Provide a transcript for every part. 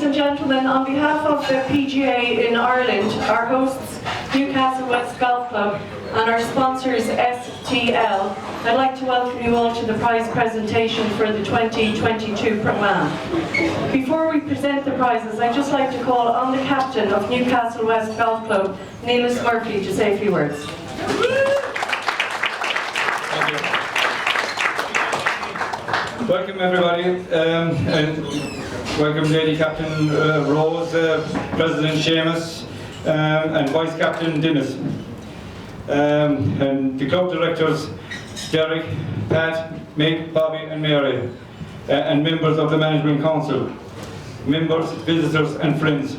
and gentlemen, on behalf of the PGA in Ireland, our hosts Newcastle West Golf Club and our sponsors STL, I'd like to welcome you all to the prize presentation for the 2022 programme. Before we present the prizes, I'd just like to call on the captain of Newcastle West Golf Club, Nelius to say a few words. Welcome everybody, and welcome Lady Captain Rose, President Seamus, and Vice Captain Dennis, and the club directors Derek, Pat, Mick, Bobby and Mary, and members of the Management Council, members, visitors and friends.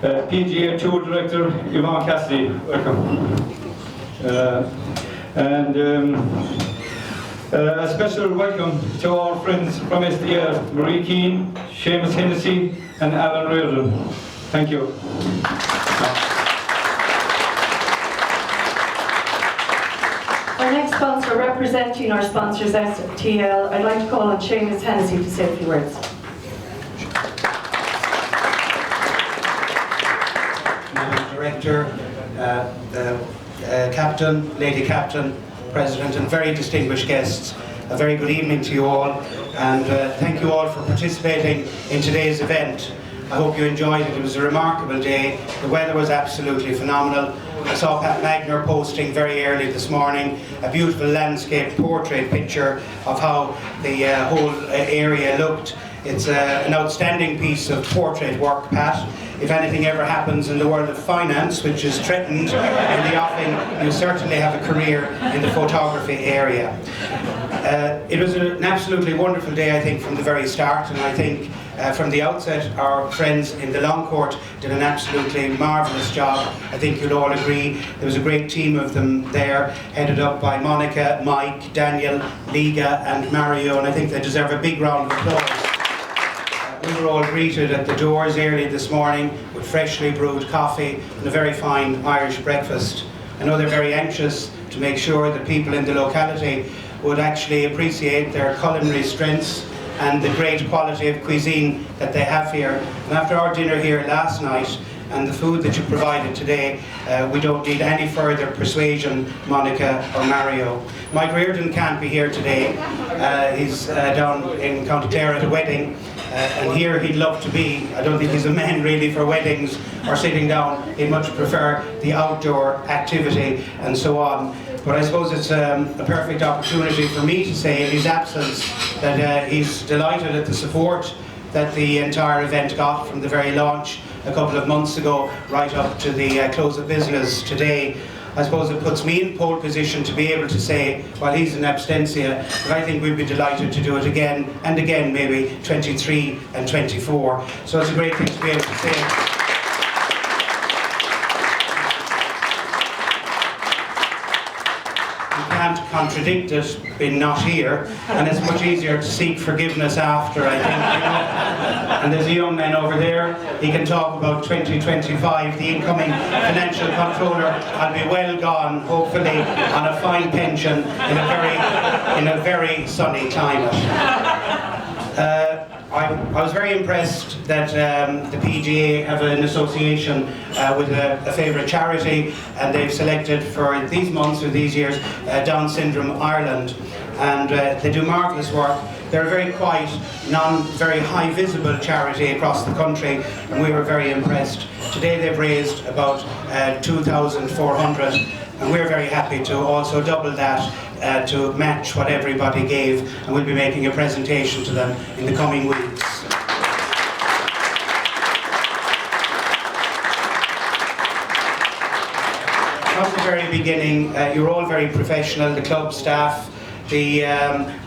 PGA Tour Director Yvonne Cassidy, welcome. A special welcome to our friends from STL, Marie Keane, Seamus Hennessy and Alan Reardon. Thank you. Our next sponsor, representing our sponsors STL, I'd like to call on Seamus Hennessy to say a few words. Director, Captain, Lady Captain, President and very distinguished guests, a very good evening to you all, and thank you all for participating in today's event. I hope you enjoyed it. It was a remarkable day. The weather was absolutely phenomenal. I saw Pat Magner posting very early this morning a beautiful landscape portrait picture of how the whole area looked. It's an outstanding piece of portrait work, Pat. If anything ever happens in the world of finance, which is threatened in the offing, you certainly have a career in the photography area. It was an absolutely wonderful day, I think, from the very start, and I think from the outset our friends in the long court did an absolutely marvellous job. I think you'll all agree. There was a great team of them there, headed up by Monica, Mike, Daniel, Liga and Mario, and I think they deserve a big round of applause. We were all greeted at the doors early this morning with freshly brewed coffee and a very fine Irish breakfast. I know they're very anxious to make sure that people in the locality would actually appreciate their culinary strengths and the great quality of cuisine that they have here. And after our dinner here last night and the food that you provided today, we don't need any further persuasion, Monica or Mario. Mike Reardon can't be here today. He's down in County Clare at a wedding. And here he'd love to be. I don't think he's a man really for weddings or sitting down. He'd much prefer the outdoor activity and so on. But I suppose it's a perfect opportunity for me to say in his absence that he's delighted at the support that the entire event got from the very launch a couple of months ago right up to the close of business today. I suppose it puts me in pole position to be able to say, while he's in absentia, that I think we'd be delighted to do it again and again, maybe 23 and 24. So it's a great thing to be able to say. You can't contradict it being not here, and it's much easier to seek forgiveness after, I think, you know. And there's a young man over there, he can talk about 2025, the incoming financial controller. I'll be well gone, hopefully, on a fine pension in a very sunny climate. I was very impressed that the PGA have an association with a favourite charity, and they've selected for these months or these years Down Syndrome Ireland, and they do marvellous work. They're a very quiet, very high visible charity across the country, and we were very impressed. Today they've raised about 2,400, and we're very happy to also double that to match what everybody gave, and we'll be making a presentation to them in the coming weeks. From the very beginning, you're all very professional, the club staff, the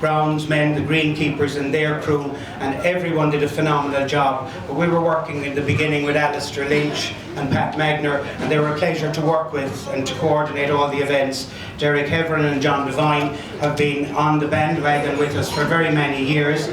groundsmen, the greenkeepers and their crew, and everyone did a phenomenal job. But we were working in the beginning with Alistair Lynch and Pat Magner, and they were a pleasure to work with and to coordinate all the events. Derek Heverin and John Devine have been on the bandwagon with us for very many years.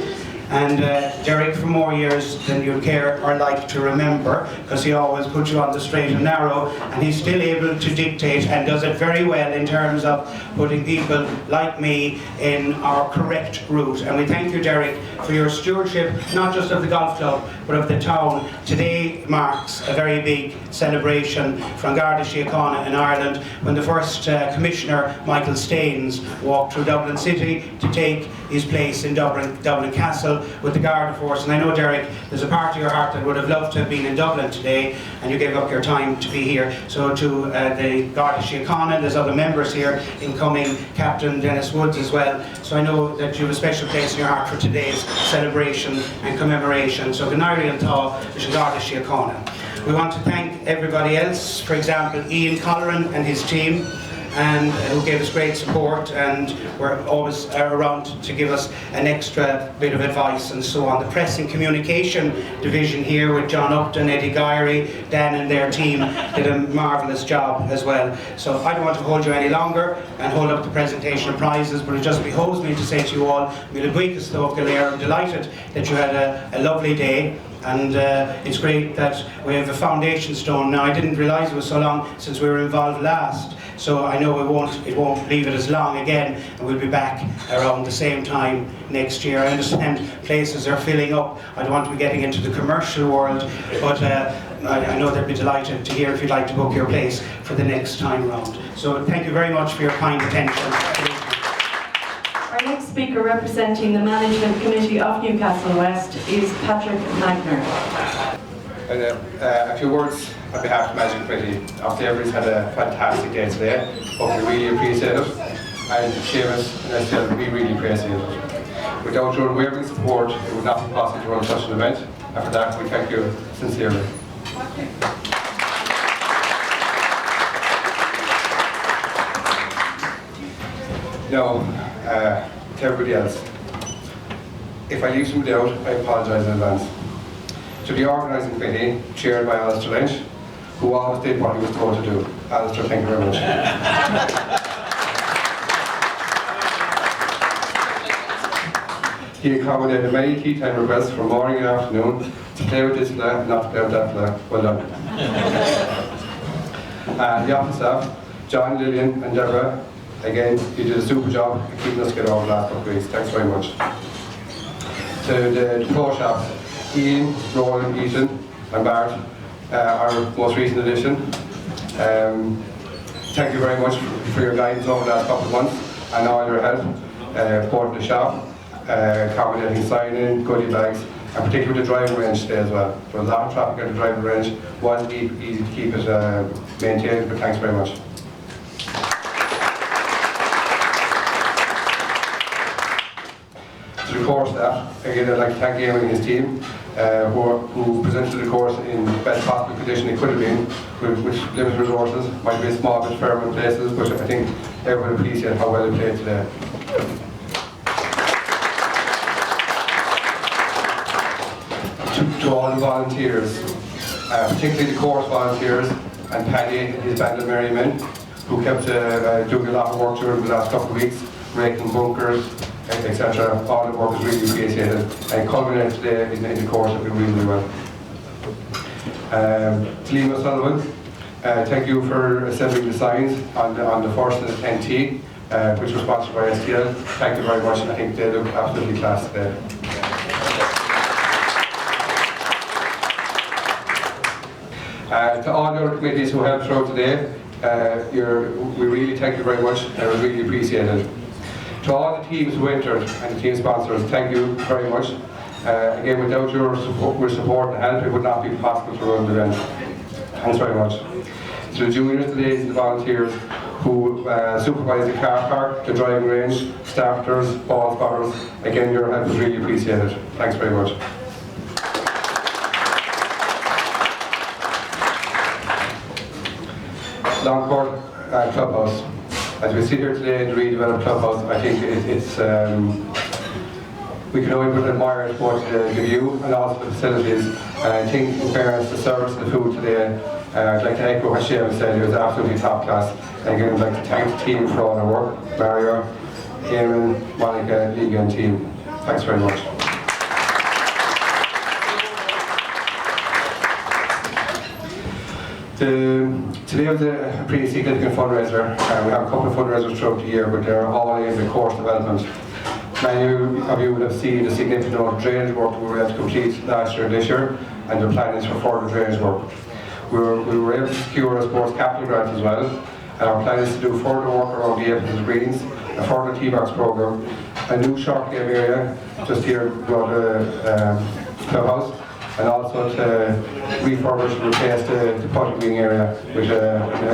And Derek, for more years than you'd care or like to remember, because he always put you on the straight and narrow, and he's still able to dictate and does it very well in terms of putting people like me in our correct route. And we thank you, Derek, for your stewardship, not just of the golf club, but of the town. Today marks a very big celebration from Garda Síochána in Ireland, when the first Commissioner, Michael Staines, walked through Dublin City to take his place in Dublin Castle with the Garda force. And I know, Derek, there's a part of your heart that would have loved to have been in Dublin today, and you gave up your time to be here. So to the Garda Síochána, there's other members here, incoming Captain Dennis Woods as well. So I know that you have a special place in your heart for today's celebration and commemoration. So Gnairi an Tá is Garda Síochána. We want to thank everybody else, for example, Ian Colleran and his team, and who gave us great support and were always around to give us an extra bit of advice and so on. The press and communication division here with John Upton, Eddie Guyry, Dan and their team did a marvellous job as well. So I don't want to hold you any longer and hold up the presentation of prizes, but it just behoves me to say to you all, I'm delighted that you had a lovely day. And it's great that we have a foundation stone now. I didn't realise it was so long since we were involved last, so I know it won't leave it as long again, and we'll be back around the same time next year. I understand places are filling up. I don't want to be getting into the commercial world, but I know they'd be delighted to hear if you'd like to book your place for the next time round. So thank you very much for your kind attention. Our next speaker representing the Management Committee of Newcastle West is Patrick Magner. A few words on behalf of the Management Committee. Obviously everybody's had a fantastic day today, but we really appreciate it. And Seamus and STL, we really appreciate it. Without your unwavering support, it would not be possible to run such an event, and for that we thank you sincerely. Now, to everybody else, if I leave somebody out, I apologise in advance. To the organising committee, chaired by Alistair Lynch, who always did what he was told to do. Alistair, thank you very much. He accommodated many key time requests from morning and afternoon to play with this flag, not to play with that flag. Well done. The office staff, John, Lillian and Deborah, again, you did a super job at keeping us together over the last couple of weeks. Thanks very much. To the pro shops, Ian, Roland, Ethan and Bart, our most recent addition. Thank you very much for your guidance over the last couple of months and all your help, both in the shop, accommodating sign-in, goodie bags, and particularly the driving range today as well. There was a lot of traffic at the driving range. Wasn't easy to keep it maintained, but thanks very much. To the course staff, again I'd like to thank Eamon and his team who presented the course in the best possible condition it could have been, with limited resources. Might be a small bit firm in places, but I think everyone appreciated how well they played today. To all the volunteers, particularly the course volunteers and Paddy and his band of merry men, who kept doing a lot of work during the last couple of weeks, raking bunkers, etc. All the work is really appreciated and culminated today in the course that we really well. Liam O'Sullivan, thank you for assembling the signs on the first and the 10T, which was sponsored by STL. Thank you very much, and I think they look absolutely class today. To all the other committees who helped throughout today, we really thank you very much, and it was really appreciated. To all the teams who entered and the team sponsors, thank you very much. Again, without your support and help, it would not be possible to run the event. Thanks very much. To the juniors, the ladies and the volunteers who supervise the car park, the driving range, starters, ball spotters, again, your help is really appreciated. Thanks very much. Longcourt Clubhouse. As we sit here today in the redeveloped clubhouse, I think we can only but admire both the view and also the facilities. I think in fairness, the service and the food today, I'd like to echo what Seamus said, it was absolutely top class. And again, I'd like to thank the team for all their work, Mario, Eamon, Monica, Liga and team. Thanks very much. Today was a pretty significant fundraiser. We have a couple of fundraisers throughout the year, but they're all aimed at course development. Many of you would have seen the significant amount of drainage work we were able to complete last year and this year, and the plan is for further drainage work. We were able to secure a sports capital grant as well, and our plan is to do further work around the Aprils Greens, a further T-box programme, a new short game area just here around the clubhouse, and also to refurbish and replace the putting green area with a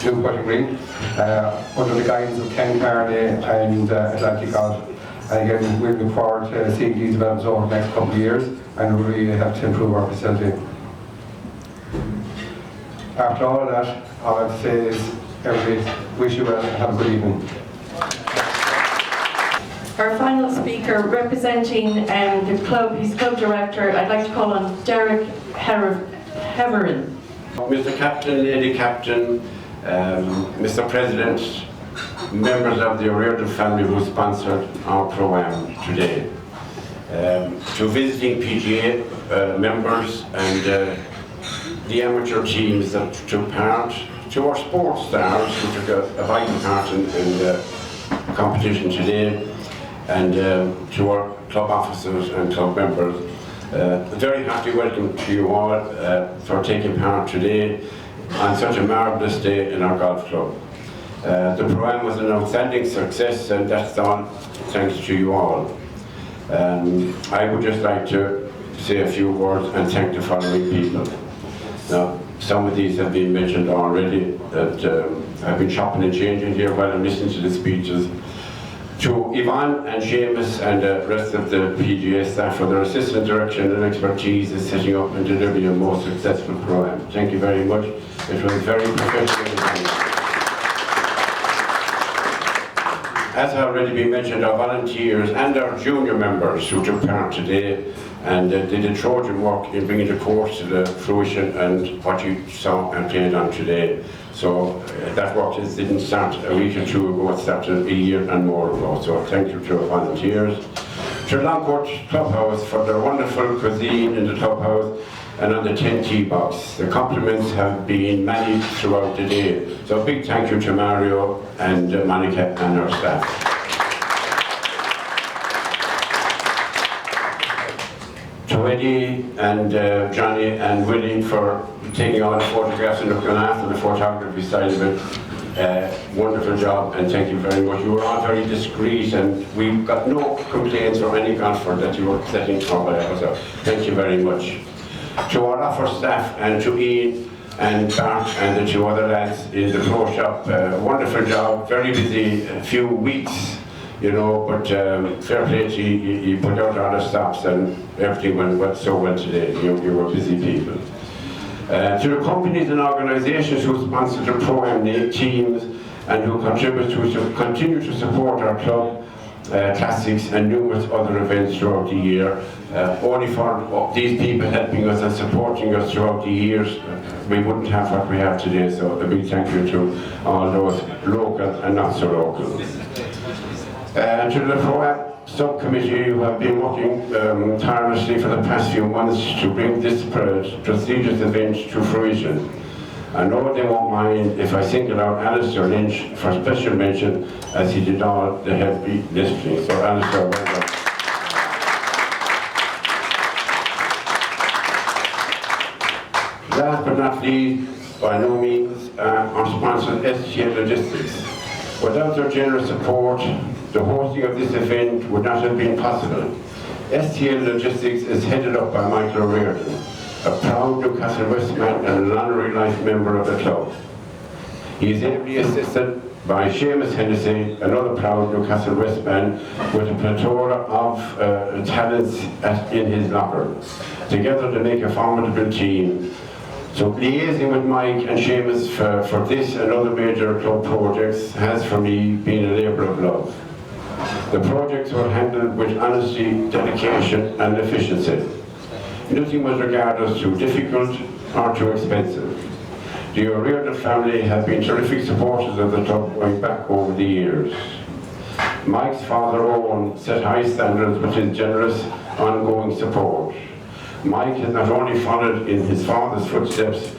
new putting green under the guidance of Ken Carney and Atlantic Golf. And again, we look forward to seeing these developments over the next couple of years, and we really have to improve our facility. After all of that, all I have to say is, everybody, wish you well and have a good evening. Our final speaker, representing the club, his club director, I'd like to call on Derek Heverin. Mr. Captain, Lady Captain, Mr. President, members of the O'Riordan family who sponsored our program today, to visiting PGA members and the amateur teams that took part, to our sports stars who took a vital part in the competition today, and to our club officers and club members. A very hearty welcome to you all for taking part today on such a marvellous day in our golf club. The program was an outstanding success, and that's all thanks to you all. I would just like to say a few words and thank the following people. Now, some of these have been mentioned already, that I've been chopping and changing here while I'm listening to the speeches. To Yvonne and Seamus and the rest of the PGA staff for their assistant direction and expertise in setting up and delivering a most successful program. Thank you very much. It was very professional. As already been mentioned, our volunteers and our junior members who took part today and did a Trojan work in bringing the course to the fruition and what you saw and played on today. So that work didn't start a week or two ago, it started a year and more ago. So thank you to our volunteers. To Longcourt Clubhouse for their wonderful cuisine in the clubhouse and on the 10 tee box. The compliments have been many throughout the day. So a big thank you to Mario and Monica and our staff. To Eddie and Johnny and Willie for taking all the photographs and looking after the photography side of it. Wonderful job, and thank you very much. You were all very discreet, and we got no complaints from any golfer that you were setting up whatever. So thank you very much. To our offer staff and to Ian and Bart and the two other lads in the pro shop, wonderful job, very busy, a few weeks, you know, but fair play to you, you put out all the stops and everything went so well today. You were busy people. To the companies and organisations who sponsor the program teams and who contribute to continue to support our club, classics and numerous other events throughout the year. Only for these people helping us and supporting us throughout the years, we wouldn't have what we have today. So a big thank you to all those local and not so local. To the program subcommittee who have been working tirelessly for the past few months to bring this prestigious event to fruition. I know they won't mind if I single out Alistair Lynch for special mention, as he did all the heavy lifting. So Alistair, well done. Last but not least, by no means, our sponsor STL Logistics. Without their generous support, the hosting of this event would not have been possible. STL Logistics is headed up by Michael O'Riordan, a proud Newcastle Westman and an honorary life member of the club. He is ably assisted by Seamus Hennessy, another proud Newcastle Westman with a plethora of talents in his locker. Together they make a formidable team. So liaising with Mike and Seamus for this and other major club projects has for me been a labour of love. The projects were handled with honesty, dedication and efficiency. Nothing was regarded as too difficult or too expensive. The O'Riordan family have been terrific supporters of the club going back over the years. Mike's father Owen set high standards with his generous, ongoing support. Mike has not only followed in his father's footsteps,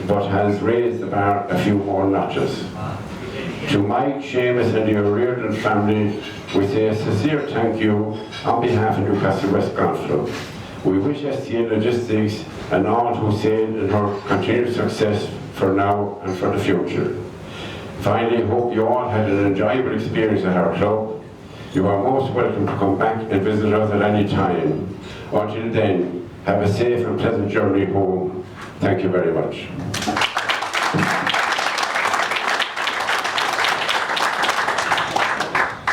but has raised the bar a few more notches. To Mike, Seamus and the O'Riordan family, we say a sincere thank you on behalf of Newcastle West Golf Club. We wish STL Logistics and all who sail in her continued success for now and for the future. Finally, hope you all had an enjoyable experience at our club. You are most welcome to come back and visit us at any time. Until then, have a safe and pleasant journey home. Thank you very much.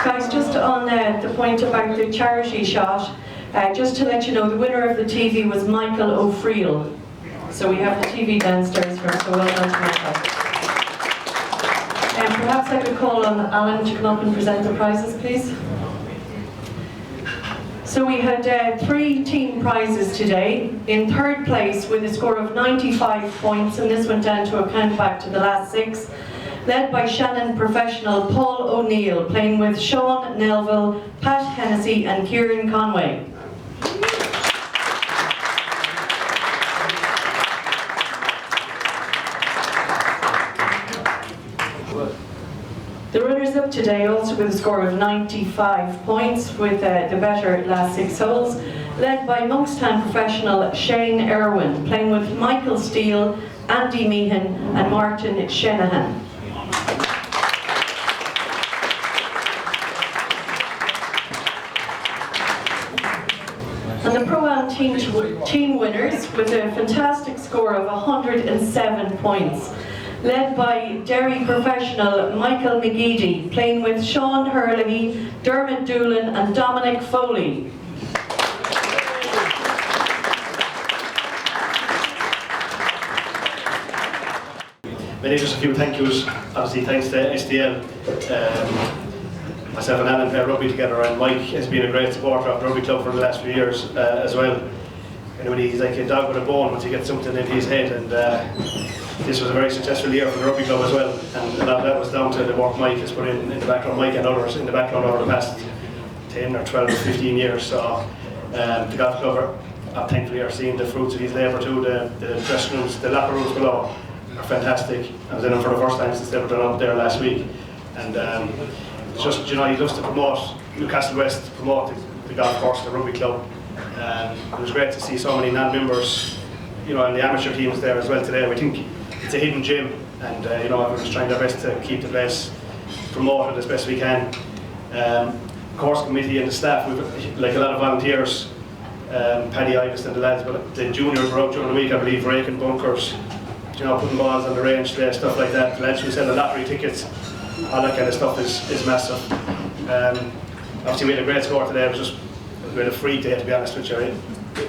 Guys, just on the point about the charity shot, just to let you know, the winner of the TV was Michael O'Friel. So we have the TV downstairs for him, so well done to Michael. Perhaps I could call on Alan to come up and present the prizes, please. So we had 3 team prizes today. In 3rd place with a score of 95 points, and this went down to a count back to the last 6, led by Shannon professional Paul O'Neill, playing with Sean Nelville, Pat Hennessy and Kieran Conway. The runners-up today also with a score of 95 points with the better last 6 holes, led by Monkstown professional Shane Irwin, playing with Michael Steele, Andy Meehan and Martin Shanahan. And the Pro-Am team winners with a fantastic score of 107 points, led by Derry professional Michael McGeady, playing with Sean Herlihy, Dermot Doolan and Dominic Foley. Maybe just a few thank yous. Obviously thanks to STL. Myself and Alan play rugby together, and Mike has been a great supporter of the rugby club for the last few years as well. Anyway, he's like a dog with a bone once he gets something into his head, and this was a very successful year for the rugby club as well, and a lot of that was down to the work Mike has put in the background, Mike and others in the background over the past 10 or 12 or 15 years. So the golf club thankfully are seeing the fruits of his labour too. The dressing rooms, the locker rooms below are fantastic. I was in them for the first time since they were done up there last week, and it's just, you know, he loves to promote Newcastle West, to promote the golf course, the rugby club. It was great to see so many non-members, you know, and the amateur teams there as well today. We think it's a hidden gem, and you know, everyone's trying their best to keep the place promoted as best we can. Course committee and the staff, we've like a lot of volunteers, Paddy Ives and the lads, but the juniors were out during the week, I believe, raking bunkers, you know, putting balls on the range there, stuff like that. The lads who sell the lottery tickets, all that kind of stuff is massive. Obviously we had a great score today. It was just we had a free day, to be honest with you.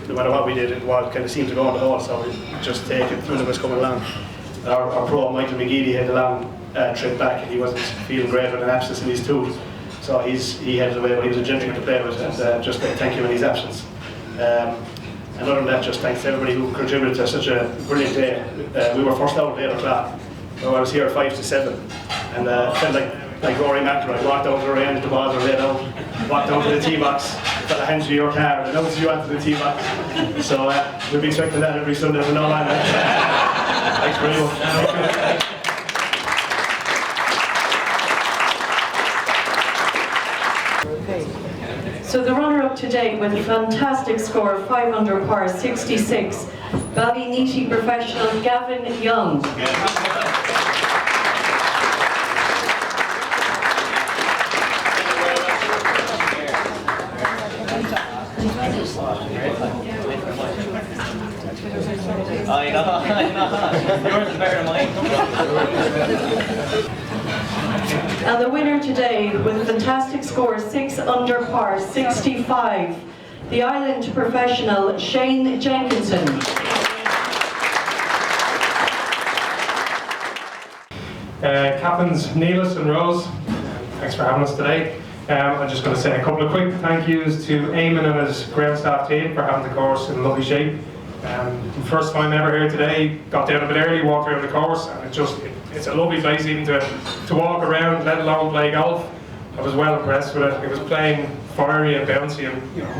No matter what we did, it kind of seemed to go on the hole, so we just take it when it was coming along. Our pro, Michael McGeady, had a long trip back, and he wasn't feeling great with an abscess in his tooth, so he headed away, but he was a gentleman to play with, and just thank him in his absence. And other than that, just thanks to everybody who contributed to such a brilliant day. We were first out at 8 o'clock, so I was here at 5 to 7, and felt like Rory Magner. I walked out to the range, the balls were laid out, walked down to the tee box, got a hand to your car, and announced you onto the tee box. So we'll be expecting that every Sunday from now on. Thanks very much. So the runner-up today with a fantastic score of 5 under par 66, Ballyneety professional Gavin Young. I know. Yours is better than mine. And the winner today with a fantastic score, 6 under par 65, the Island professional Shane Jenkinson. Captains Nelius and Rose, thanks for having us today. I'm just going to say a couple of quick thank yous to Eamon and his ground staff team for having the course in lovely shape. First time ever here today, got down a bit early, walked around the course, and it's a lovely place even to walk around, let alone play golf. I was well impressed with it. It was playing fiery and bouncy, and you know,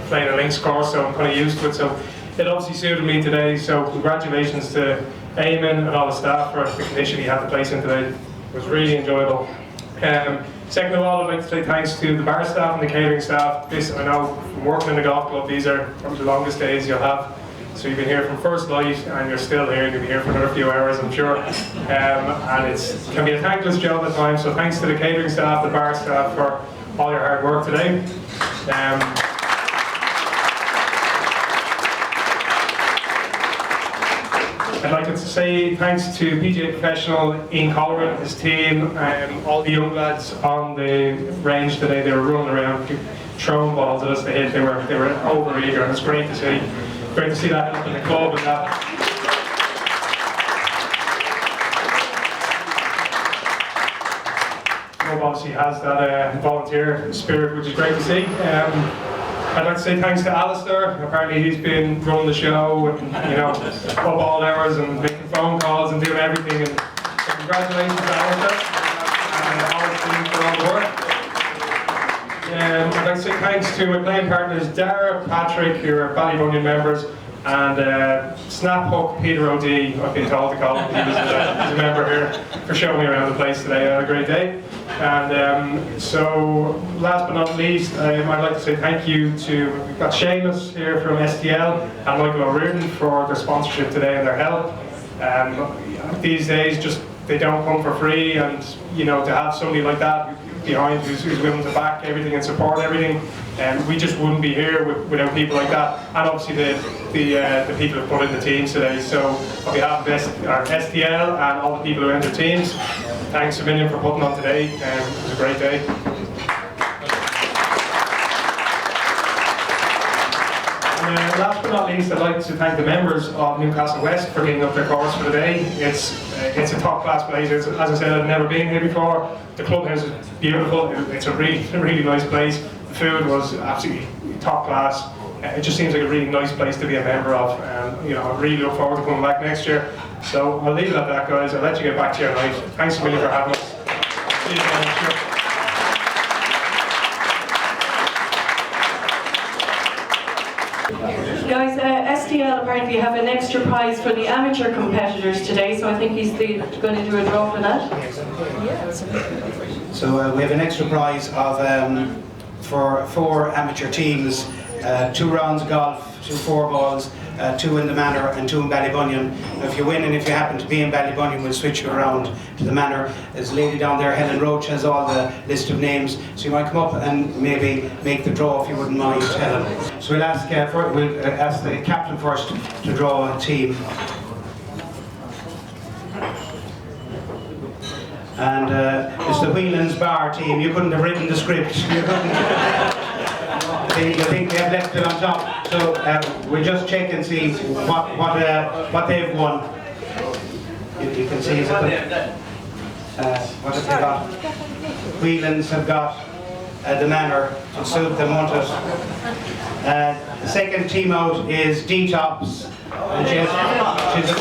playing a links course, so I'm kind of used to it. So it obviously suited me today, so congratulations to Eamon and all the staff for the condition he had to place in today. It was really enjoyable. Second of all, I'd like to say thanks to the bar staff and the catering staff. This, I know, from working in the golf club, these are probably the longest days you'll have. So you've been here from first light, and you're still here, and you'll be here for another few hours, I'm sure. And it can be a thankless job at times, so thanks to the catering staff, the bar staff, for all your hard work today. I'd like to say thanks to PGA professional Ian Colleran, his team, and all the young lads on the range today. They were running around, throwing balls at us to hit. They were over eager, and it's great to see. Great to see that help in the club and that. The club obviously has that volunteer spirit, which is great to see. I'd like to say thanks to Alistair. Apparently he's been running the show and, up all hours and making phone calls and doing everything. And so congratulations to Alistair and all the team for all the work. I'd like to say thanks to my playing partners Dara, Patrick, who are Ballybunion members, and Snap Hook Peter O'D, I've been told to call him. He's a member here for showing me around the place today. I had a great day. And so, last but not least, I'd like to say thank you to, we've got Seamus here from STL and Michael O'Riordan for their sponsorship today and their help. These days, just they don't come for free, and to have somebody like that behind who's willing to back everything and support everything, and we just wouldn't be here without people like that, and obviously the people who put in the teams today. So on behalf of our STL and all the people who enter teams, thanks a million for putting on today. It was a great day. And last but not least, I'd like to thank the members of Newcastle West for giving up their course for the day. It's a top class place. As I said, I've never been here before. The clubhouse is beautiful. It's a really nice place. The food was absolutely top class. It just seems like a really nice place to be a member of. And I really look forward to coming back next year. So I'll leave it at that, guys. I'll let you get back to your night. Thanks a million for having us. See you next year. Guys, STL apparently have an extra prize for the amateur competitors today, so I think he's going to do a draw for that. So we have an extra prize of for 4 amateur teams, 2 rounds of golf, 2 4-balls, 2 in the Manor and 2 in Ballybunion. If you win and if you happen to be in Ballybunion, we'll switch you around to the Manor. There's a lady down there, Helen Roach, has all the list of names, so you might come up and maybe make the draw if you wouldn't mind, Helen. So we'll ask the captain first to draw a team. And it's the Whelan's Bar team. You couldn't have written the script. You think they have left it on top. So we'll just check and see what they've won. You can see what have they got? Whelan's have got the Manor to suit them, won't it? The second team out is Detops, and she's a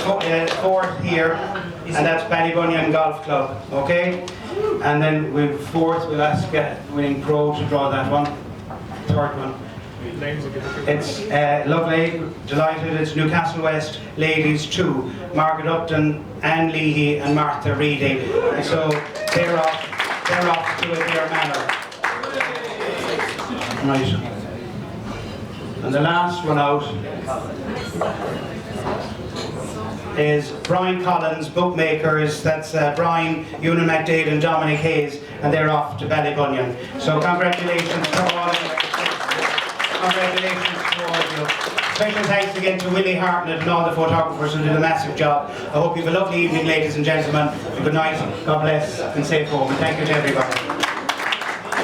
4th here, and that's Ballybunion Golf Club, okay? And then with 4th, we'll ask Winning Pro to draw that one, 3rd one. It's lovely, delighted, it's Newcastle West Ladies 2, Margaret Upton, Anne Leahy and Martha Reedy. So they're off to their Manor. Right. And the last one out is Brian Collins, Bookmakers. That's Brian, Ewan McDade and Dominic Hayes, and they're off to Ballybunion. So congratulations to all. Congratulations to all of you. Special thanks again to Willie Hartnett and all the photographers who did a massive job. I hope you have a lovely evening, ladies and gentlemen. Good night, God bless, and safe home. And thank you to everybody.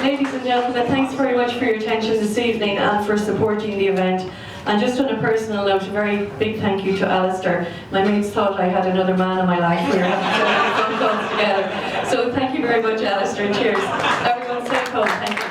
Ladies and gentlemen, thanks very much for your attention this evening and for supporting the event. And just on a personal note, a very big thank you to Alistair. My mates thought I had another man in my life. We were having so many phone calls together. So thank you very much, Alistair. Cheers. Everyone stay home. Thank you.